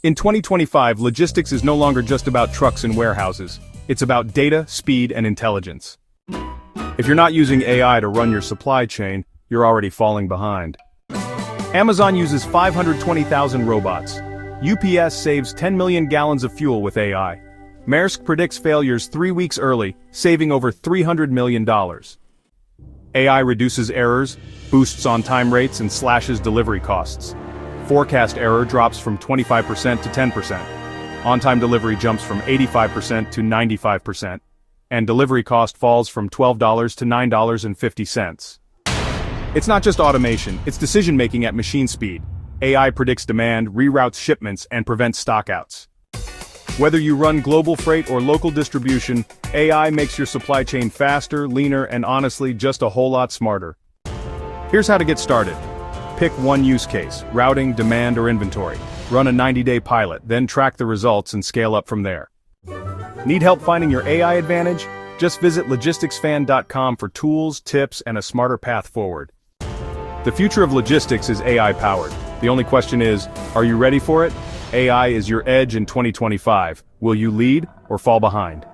In 2025, logistics is no longer just about trucks and warehouses. It's about data, speed, and intelligence. If you're not using AI to run your supply chain, you're already falling behind. Amazon uses 520,000 robots. UPS saves 10 million gallons of fuel with AI. Maersk predicts failures 3 weeks early, saving over $300 million. AI reduces errors, boosts on-time rates, and slashes delivery costs. Forecast error drops from 25% to 10%. On-time delivery jumps from 85% to 95%. And delivery cost falls from $12 to $9.50. It's not just automation, it's decision-making at machine speed. AI predicts demand, reroutes shipments, and prevents stockouts. Whether you run global freight or local distribution, AI makes your supply chain faster, leaner, and honestly, just a whole lot smarter. Here's how to get started. Pick one use case, routing, demand, or inventory. Run a 90-day pilot, then track the results and scale up from there. Need help finding your AI advantage? Just visit logisticsfan.com for tools, tips, and a smarter path forward. The future of logistics is AI-powered. The only question is, are you ready for it? AI is your edge in 2025. Will you lead or fall behind?